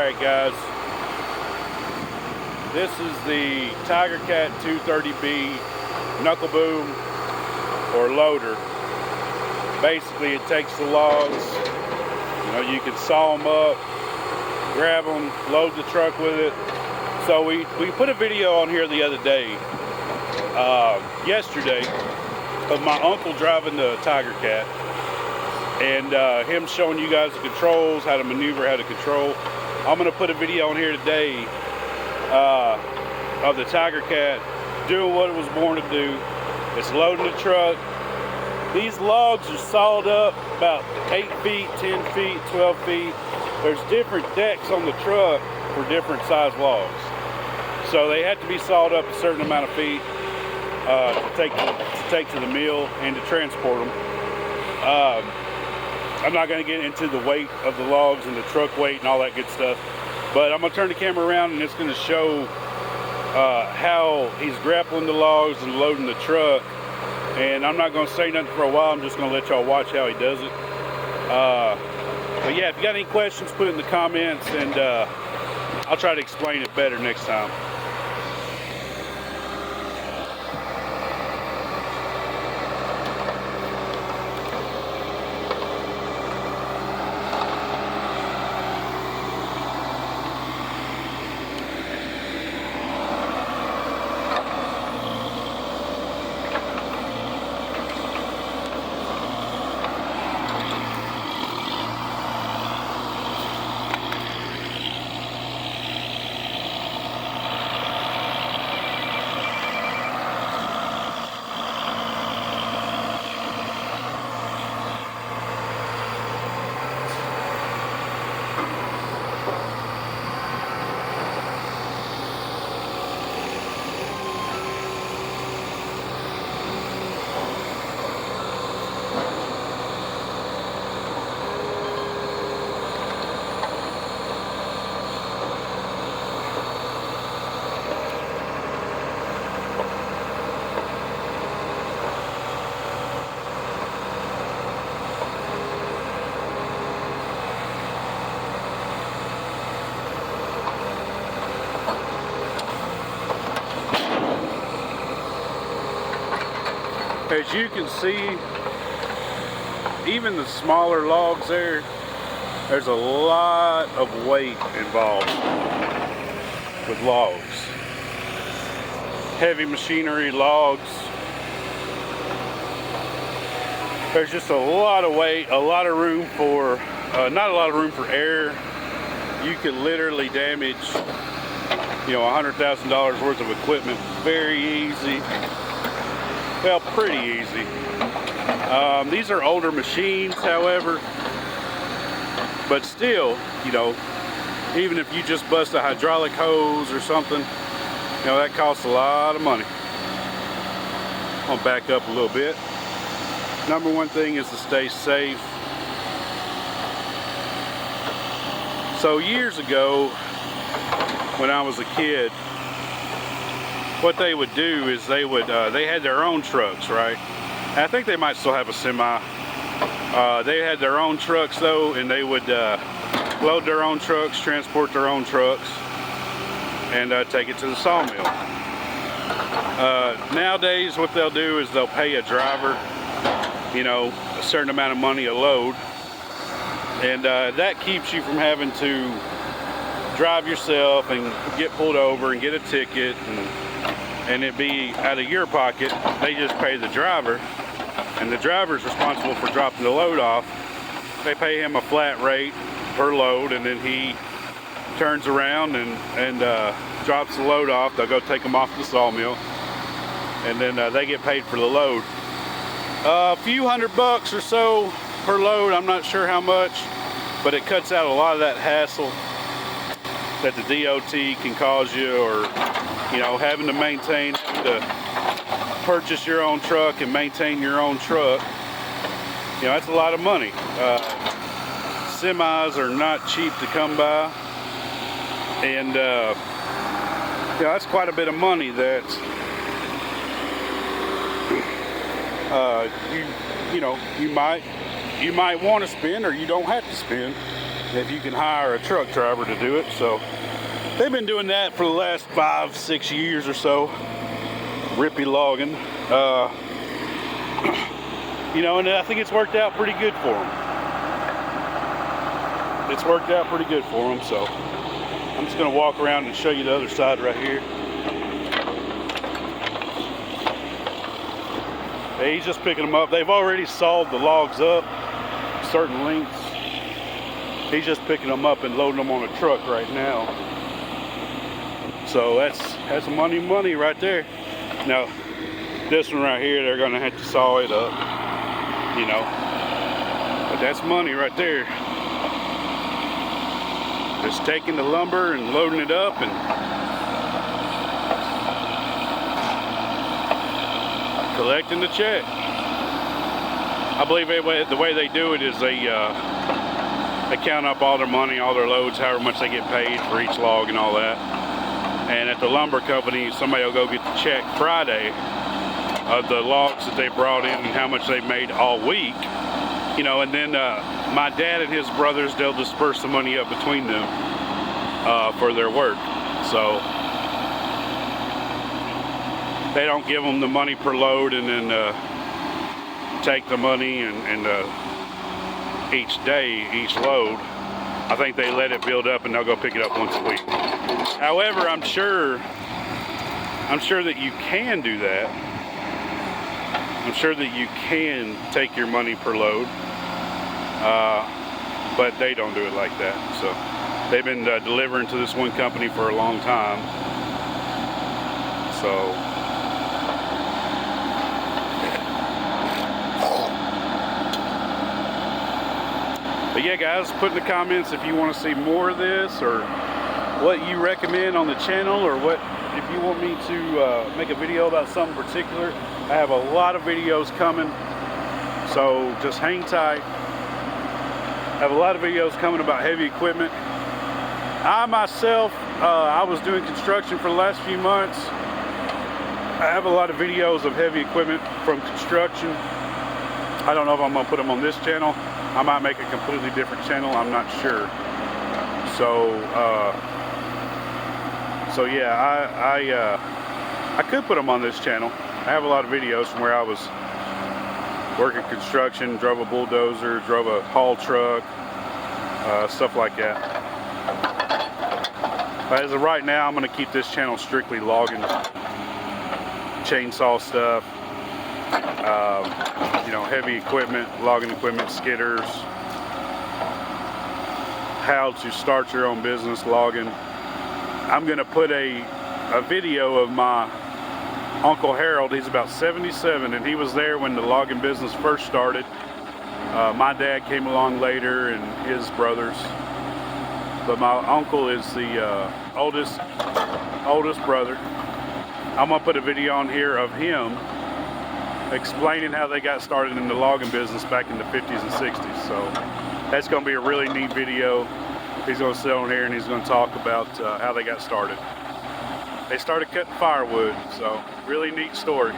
Alright guys, this is the Tigercat 230B knuckle boom or loader. Basically it takes the logs, you can saw them up, grab them, load the truck with it. So we put a video on here the other day, yesterday, of my uncle driving the Tigercat and him showing you guys the controls, how to maneuver, how to control. I'm going to put a video on here today of the Tigercat doing what it was born to do. It's loading the truck. These logs are sawed up about 8 feet, 10 feet, 12 feet. There's different decks on the truck for different size logs. So they have to be sawed up a certain amount of feet to take to the mill and to transport them. I'm not going to get into the weight of the logs and the truck weight and all that good stuff, but I'm going to turn the camera around and it's going to show how he's grappling the logs and loading the truck. And I'm not going to say nothing for a while. I'm just going to let y'all watch how he does it. But yeah, if you got any questions, put it in the comments, and I'll try to explain it better next time. As you can see, even the smaller logs there's a lot of weight involved with logs. Heavy machinery, logs. There's just a lot of weight, a lot of room for, not a lot of room for error. You could literally damage, $100,000 worth of equipment very easy. Well, pretty easy. These are older machines, however, but still, even if you just bust a hydraulic hose or something, that costs a lot of money. I'll back up a little bit. Number one thing is to stay safe. So years ago, when I was a kid, what they would do is they had their own trucks, right? I think they might still have a semi. They had their own trucks though, and they would load their own trucks, transport their own trucks, and take it to the sawmill. Nowadays what they'll do is they'll pay a driver, a certain amount of money a load, and that keeps you from having to drive yourself and get pulled over and get a ticket and it be out of your pocket. They just pay the driver, and the driver's responsible for dropping the load off. They pay him a flat rate per load, and then he turns around and drops the load off. They'll go take them off the sawmill, and then they get paid for the load. A few $100 or so per load, I'm not sure how much, but it cuts out a lot of that hassle that the DOT can cause you, or having to maintain, to purchase your own truck and maintain your own truck. That's a lot of money. Semis are not cheap to come by, and that's quite a bit of money that you might want to spend, or you don't have to spend if you can hire a truck driver to do it. So they've been doing that for the last 5-6 years or so. Rippy logging, you know, and I think it's worked out pretty good for them. It's worked out pretty good for them. So I'm just going to walk around and show you the other side right here. He's just picking them up. They've already sawed the logs up certain lengths. He's just picking them up and loading them on a truck right now. So that's money right there. Now this one right here, they're going to have to saw it up, you know, but that's money right there. Just taking the lumber and loading it up and collecting the check. I believe the way they do it is they count up all their money, all their loads, however much they get paid for each log and all that. And at the lumber company, somebody will go get the check Friday of the logs that they brought in and how much they made all week. You know, and then my dad and his brothers, they'll disperse the money up between them for their work. So they don't give them the money per load and then take the money and each day, each load. I think they let it build up and they'll go pick it up once a week. However, I'm sure that you can do that. I'm sure that you can take your money per load, but they don't do it like that. So they've been delivering to this one company for a long time. So but yeah, guys, put in the comments if you want to see more of this or what you recommend on the channel, or what if you want me to make a video about something particular. I have a lot of videos coming, so just hang tight. I have a lot of videos coming about heavy equipment. I myself, I was doing construction for the last few months. I have a lot of videos of heavy equipment from construction. I don't know if I'm going to put them on this channel. I might make a completely different channel, I'm not sure. So yeah, I could put them on this channel. I have a lot of videos from where I was working construction, drove a bulldozer, drove a haul truck, stuff like that. But as of right now, I'm going to keep this channel strictly logging, chainsaw stuff, you know, heavy equipment, logging equipment, skidders, how to start your own business logging. I'm going to put a video of my Uncle Harold. He's about 77 and he was there when the logging business first started. My dad came along later and his brothers. But my uncle is the oldest brother. I'm going to put a video on here of him explaining how they got started in the logging business back in the 50s and 60s. So that's going to be a really neat video. He's going to sit on here and he's going to talk about how they got started. They started cutting firewood, so really neat story.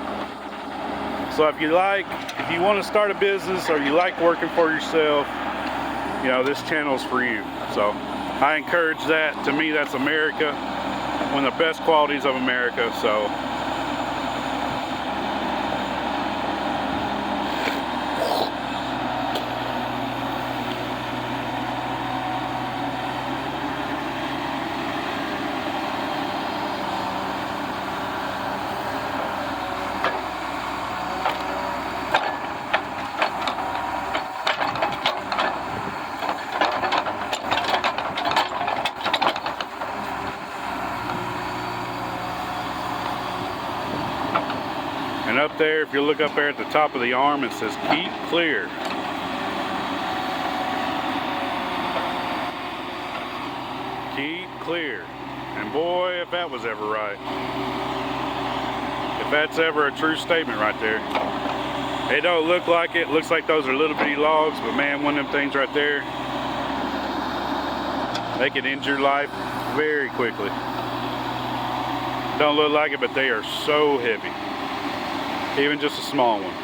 So if you want to start a business or you like working for yourself, you know, this channel's for you. So I encourage that. To me, that's America, one of the best qualities of America. So and up there, if you look up there at the top of the arm, it says keep clear. Keep clear. And boy, if that was ever right. If that's ever a true statement right there. It don't look like it. Looks like those are little bitty logs, but man, one of them things right there, they can end your life very quickly. Don't look like it, but they are so heavy. Even just a small one.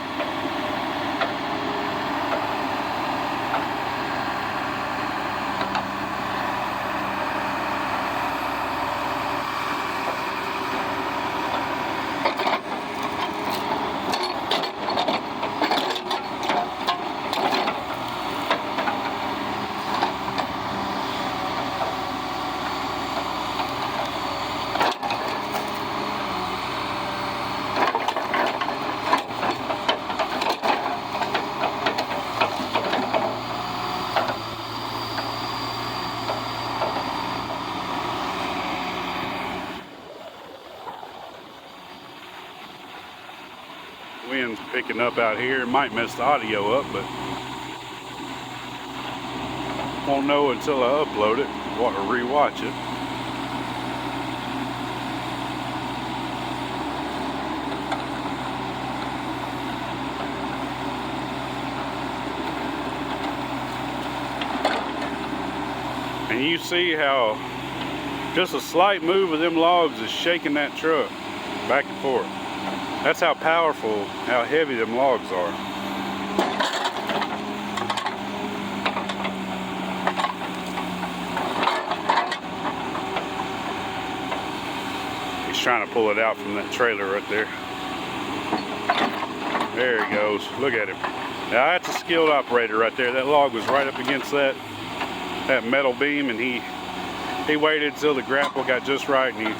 picking up out here. It might mess the audio up, but won't know until I upload it, or rewatch it. And you see how just a slight move of them logs is shaking that truck back and forth. That's how powerful, how heavy them logs are. He's trying to pull it out from that trailer right there. There he goes. Look at him. Now that's a skilled operator right there. That log was right up against that metal beam, and he waited till the grapple got just right, and he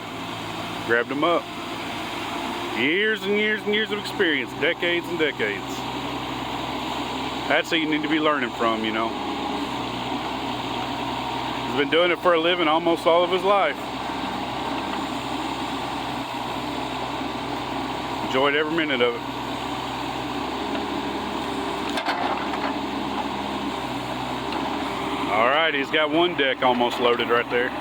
grabbed him up. Years and years and years of experience, decades and decades. That's who you need to be learning from, you know. He's been doing it for a living almost all of his life. Enjoyed every minute of it. All right, he's got one deck almost loaded right there.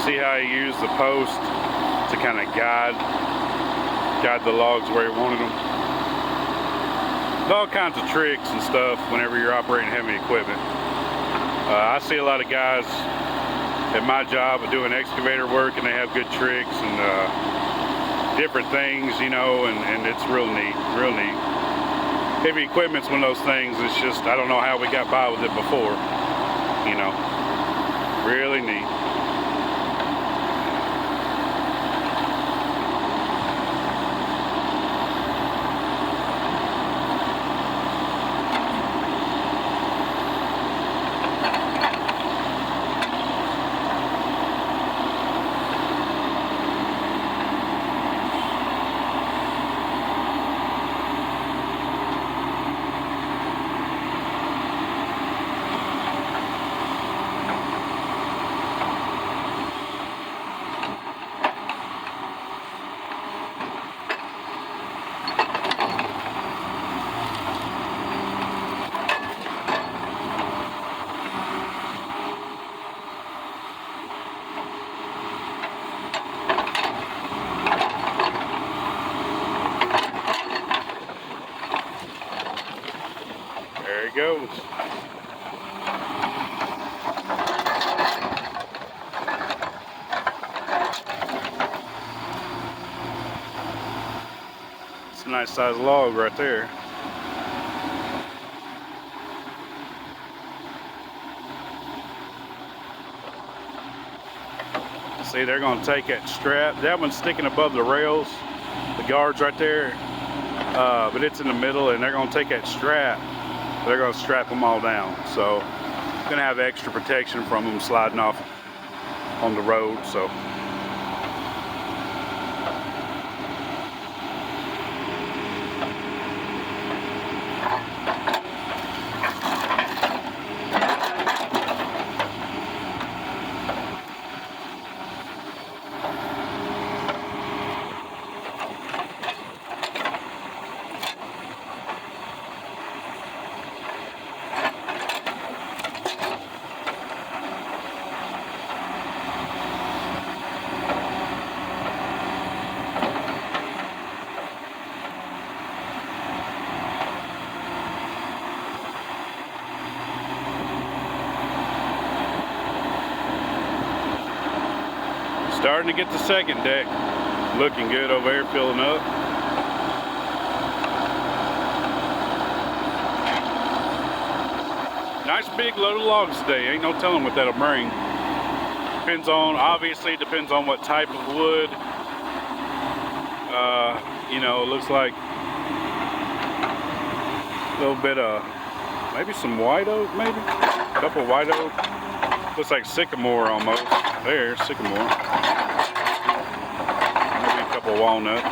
See how he used the post to kind of guide the logs where he wanted them. There's all kinds of tricks and stuff whenever you're operating heavy equipment. I see a lot of guys at my job doing excavator work, and they have good tricks and different things, you know, and it's real neat, real neat. Heavy equipment's one of those things. It's just, I don't know how we got by with it before, you know. Really neat. There he goes. It's a nice sized log right there. See, they're going to take that strap. That one's sticking above the rails, the guards right there, but it's in the middle, and they're going to take that strap. They're going to strap them all down. So, going to have extra protection from them sliding off on the road. So. Starting to get the second deck looking good over here, filling up. Nice big load of logs today. Ain't no telling what that'll bring. Depends on, obviously, depends on what type of wood You know, it looks like a little bit of maybe some white oak, maybe a couple of white oak. Looks like sycamore almost. There, sycamore. Maybe a couple of walnut.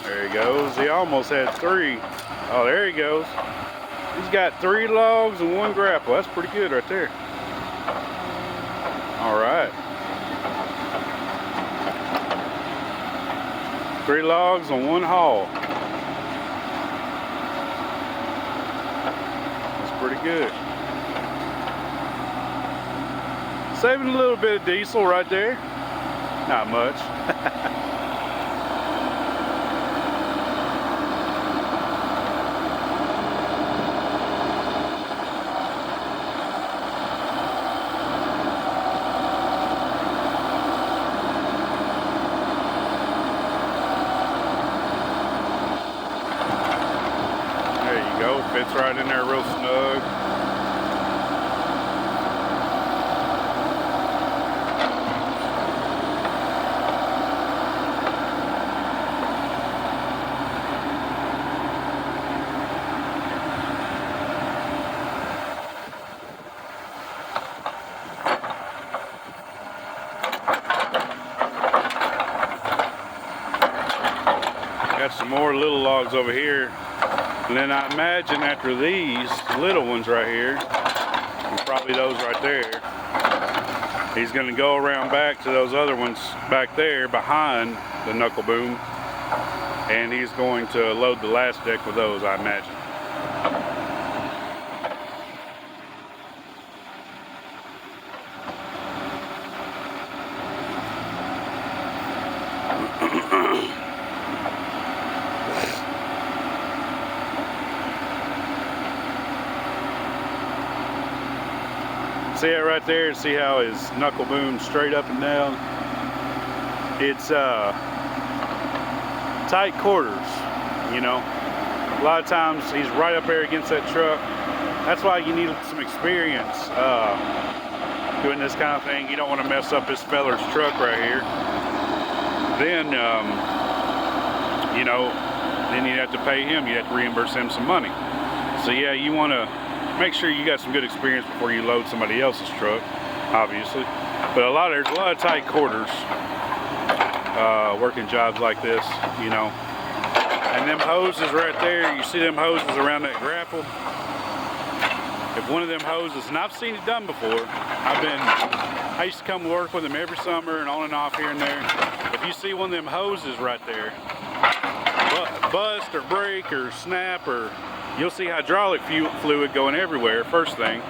There he goes. He almost had 3. Oh, there he goes. He's got 3 logs and 1 grapple. That's pretty good right there. All right. 3 logs on 1 haul. That's pretty good. Saving a little bit of diesel right there. Not much. Fits right in there real snug. Got some more little logs over here. And then I imagine after these little ones right here, and probably those right there, he's going to go around back to those other ones back there behind the knuckle boom, and he's going to load the last deck with those, I imagine. See it right there, see how his knuckle booms straight up and down. It's tight quarters, you know. A lot of times he's right up there against that truck. That's why you need some experience doing this kind of thing. You don't want to mess up this feller's truck right here. Then, you know, then you have to pay him. You have to reimburse him some money. So yeah, you want to make sure you got some good experience before you load somebody else's truck, obviously. But there's a lot of tight quarters working jobs like this, you know. And them hoses right there, you see them hoses around that grapple. If one of them hoses, and I've seen it done before. I used to come work with them every summer and on and off here and there. If you see one of them hoses right there, bust or break or snap, or you'll see hydraulic fluid going everywhere, first thing.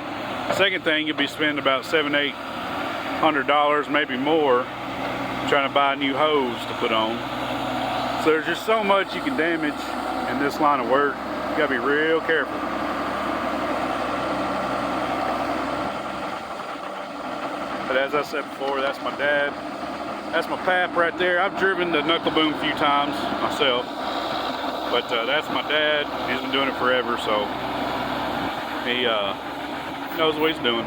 Second thing, you'll be spending about $700-800, maybe more, trying to buy a new hose to put on. So there's just so much you can damage in this line of work. You gotta be real careful. But as I said before, that's my dad. That's my pap right there. I've driven the knuckle boom a few times myself. But that's my dad. He's been doing it forever, so he knows what he's doing.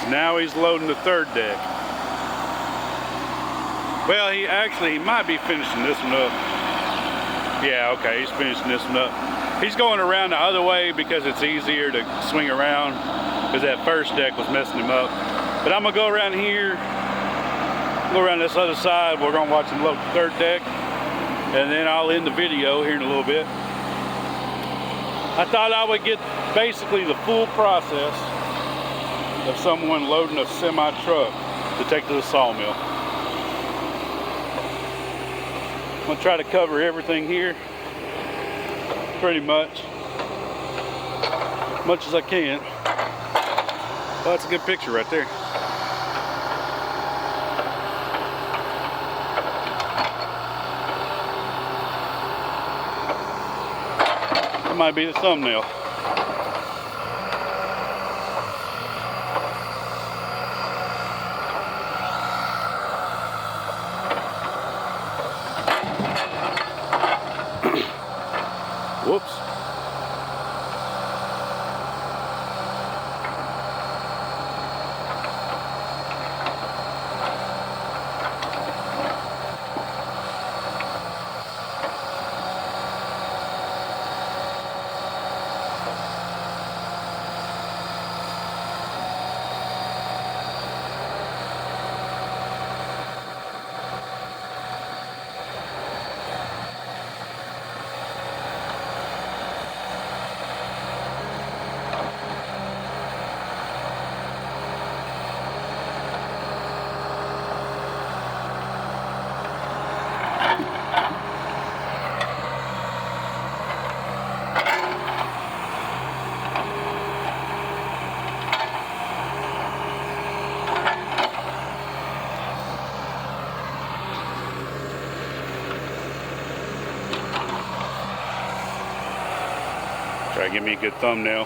So now he's loading the third deck. Well, he might be finishing this one up. Yeah, okay, he's finishing this one up. He's going around the other way because it's easier to swing around, because that first deck was messing him up. But I'm gonna go around here, go around this other side. We're gonna watch him load the third deck, and then I'll end the video here in a little bit. I thought I would get basically the full process of someone loading a semi truck to take to the sawmill. I'm gonna try to cover everything here, pretty much as I can. Well, that's a good picture right there. That might be the thumbnail. Whoops. Try to give me a good thumbnail.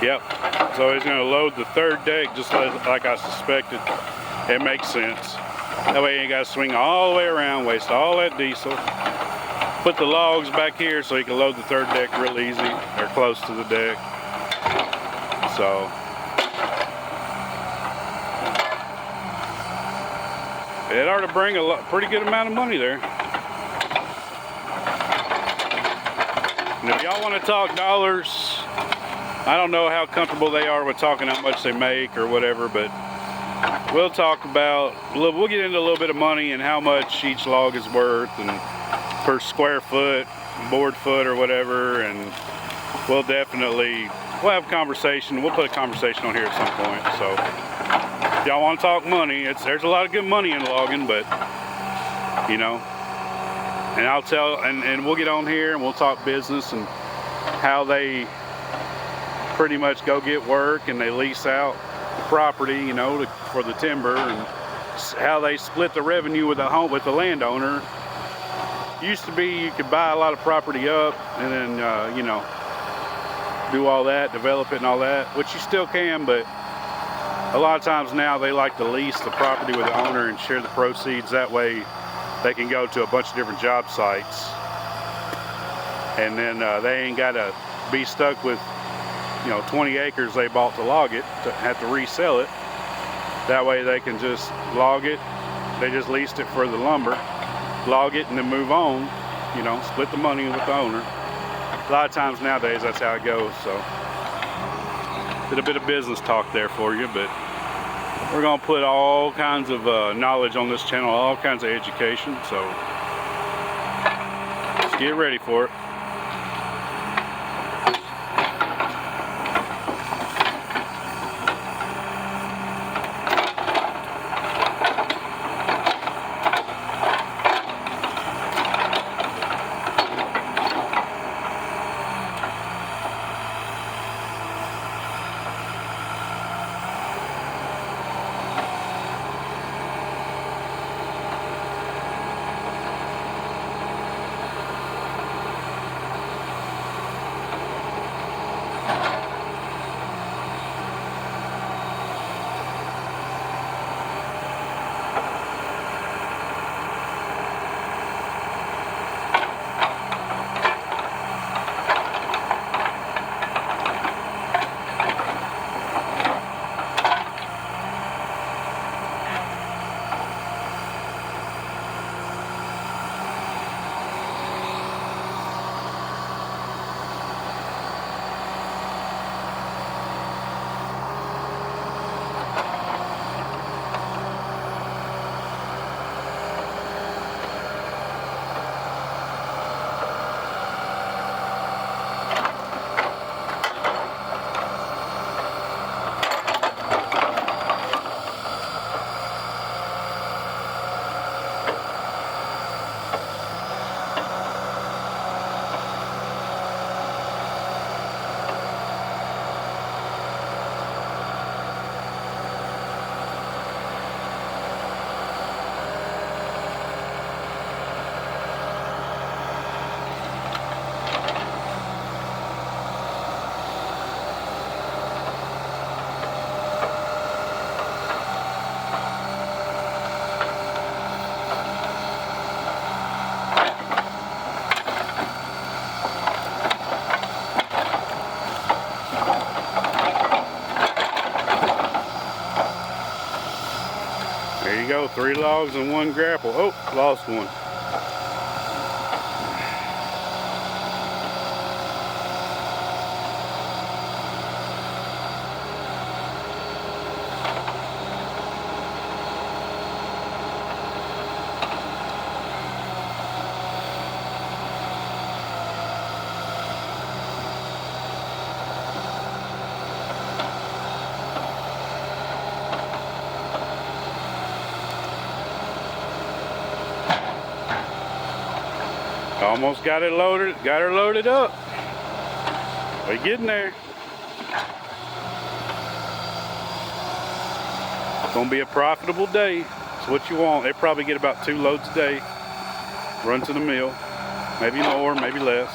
Yep, so he's gonna load the third deck just like I suspected. It makes sense. That way you ain't gotta swing all the way around, waste all that diesel. Put the logs back here so he can load the third deck real easy, or close to the deck. So, it ought to bring a pretty good amount of money there. And if y'all want to talk dollars, I don't know how comfortable they are with talking how much they make or whatever, but we'll talk about, we'll get into a little bit of money and how much each log is worth and per square foot, board foot or whatever, and we'll have a conversation. We'll put a conversation on here at some point. So if y'all want to talk money, there's a lot of good money in logging, but you know, and I'll tell, and we'll get on here and we'll talk business and how they pretty much go get work and they lease out the property, you know, for the timber, and how they split the revenue with the landowner. Used to be you could buy a lot of property up and then you know, do all that, develop it and all that, which you still can, but a lot of times now they like to lease the property with the owner and share the proceeds. That way they can go to a bunch of different job sites, and then they ain't got to be stuck with, you know, 20 acres they bought to log it, to have to resell it. That way they can just log it. They just leased it for the lumber, log it, and then move on, you know, split the money with the owner. A lot of times nowadays that's how it goes. So did a bit of business talk there for you, but we're gonna put all kinds of knowledge on this channel, all kinds of education, so let's get ready for it. 3 logs and 1 grapple. Oh, lost one. Almost got it loaded, got her loaded up. We're getting there. It's gonna be a profitable day. It's what you want. They probably get about 2 loads a day. Run to the mill. Maybe more, maybe less.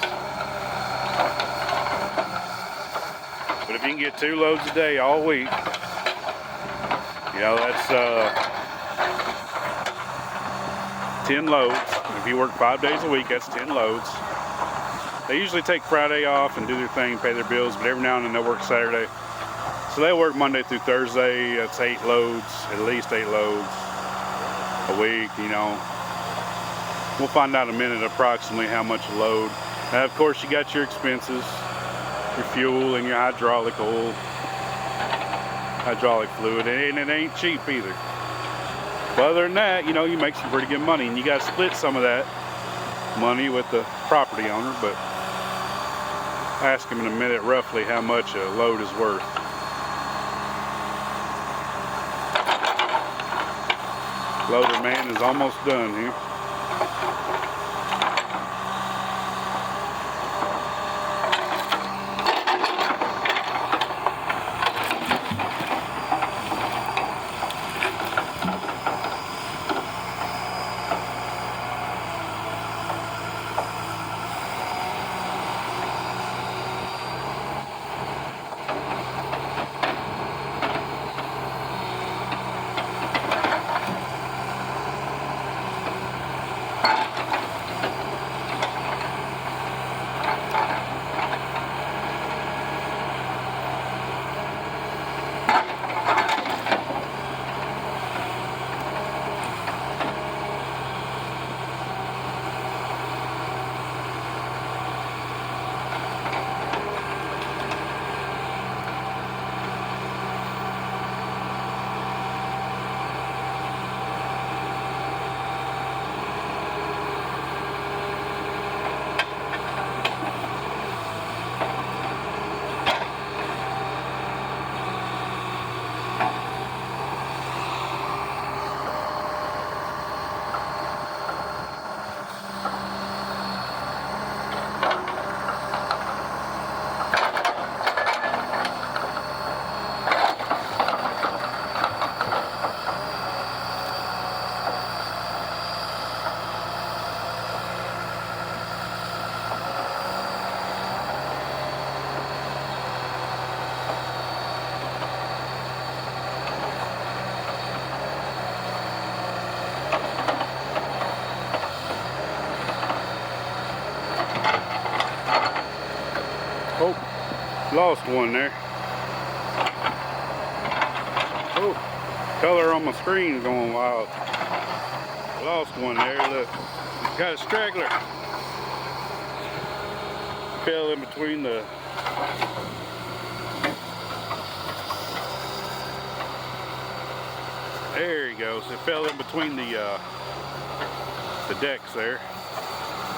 But if you can get 2 loads a day all week, you know, that's 10 loads. If you work 5 days a week, that's 10 loads. They usually take Friday off and do their thing, pay their bills, but every now and then they'll work Saturday. So they work Monday through Thursday. That's 8 loads, at least 8 loads a week, you know. We'll find out in a minute approximately how much a load. Now, of course, you got your expenses, your fuel and your hydraulic oil, hydraulic fluid, and it ain't cheap either. But other than that, you know, you make some pretty good money, and you got to split some of that money with the property owner, but ask him in a minute roughly how much a load is worth. Loader man is almost done here. Oh, lost one there. Oh, color on my screen is going wild. Lost one there, look. Got a straggler. Fell in between the... There he goes. It fell in between the decks there.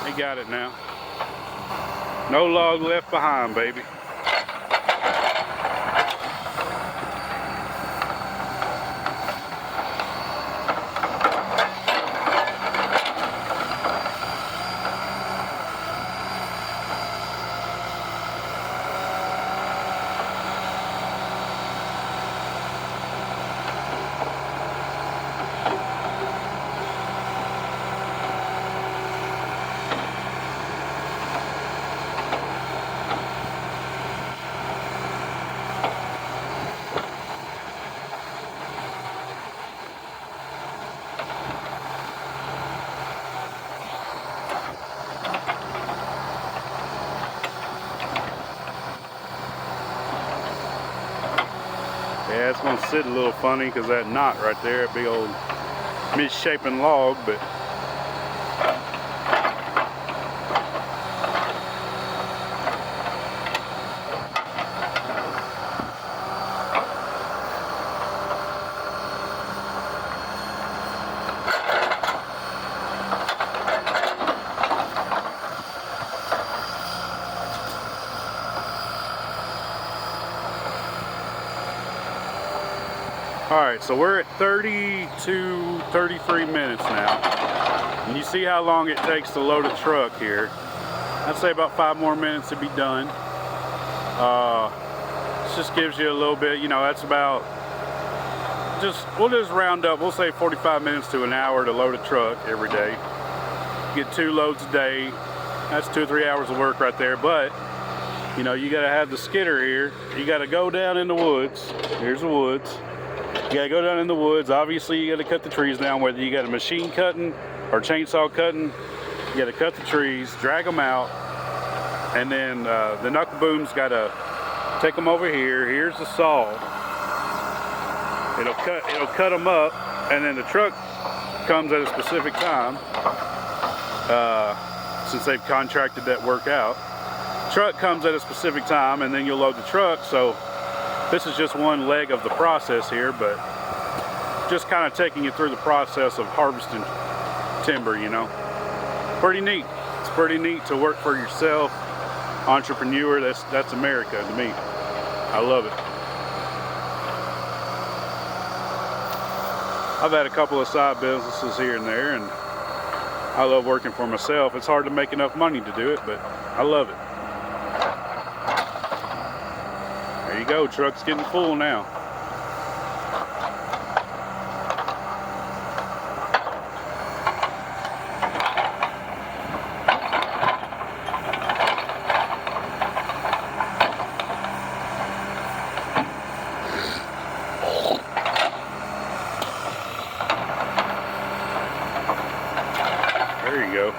He got it now. No log left behind, baby. Yeah, it's gonna sit a little funny because that knot right there, that big old misshapen log, but alright, so we're at 33 minutes now. And you see how long it takes to load a truck here. I'd say about 5 more minutes to be done. This just gives you a little bit, you know, that's about, we'll just round up, we'll say 45 minutes to an hour to load a truck every day. Get 2 loads a day. That's 2 or 3 hours of work right there. But, you know, you gotta have the skidder here. You gotta go down in the woods. Here's the woods. You gotta go down in the woods. Obviously, you gotta cut the trees down, whether you got a machine cutting or chainsaw cutting. You gotta cut the trees, drag them out, and then the knuckle boom's gotta take them over here. Here's the saw. It'll cut them up, and then the truck comes at a specific time. Since they've contracted that work out, truck comes at a specific time, and then you'll load the truck. So this is just one leg of the process here, but just kind of taking you through the process of harvesting timber, you know. Pretty neat. It's pretty neat to work for yourself. Entrepreneur, that's America to me. I love it. I've had a couple of side businesses here and there, and I love working for myself. It's hard to make enough money to do it, but I love it. There you go, truck's getting full now. There you go.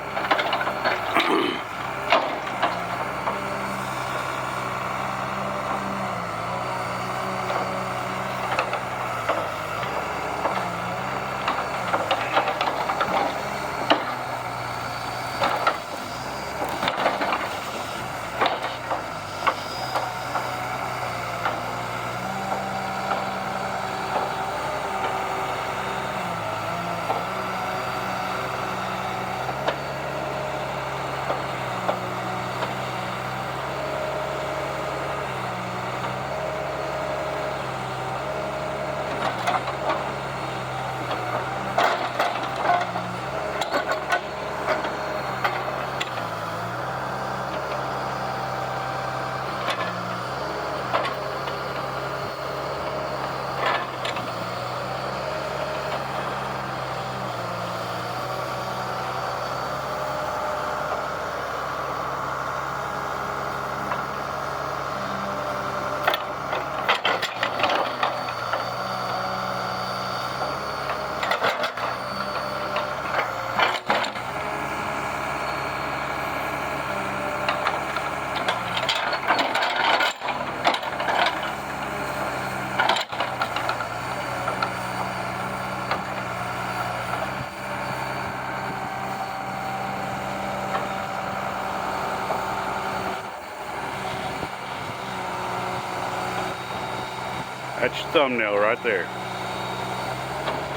That's your thumbnail right there.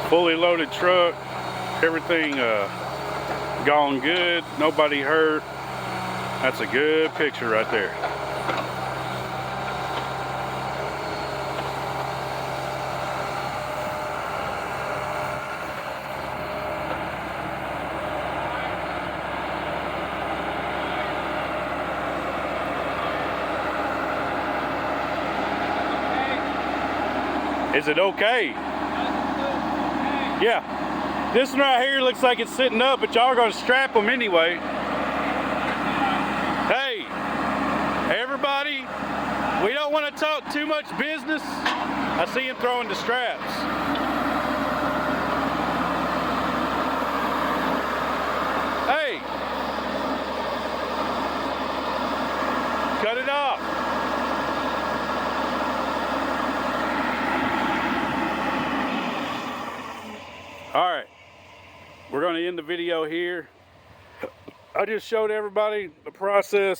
Fully loaded truck, everything gone good, nobody hurt. That's a good picture right there. Is it okay? Yeah. This one right here looks like it's sitting up, but y'all are going to strap them anyway. Hey, everybody, we don't want to talk too much business. I see him throwing the straps. Hey, cut it off. All right. we're going to end the video here. I just showed everybody the process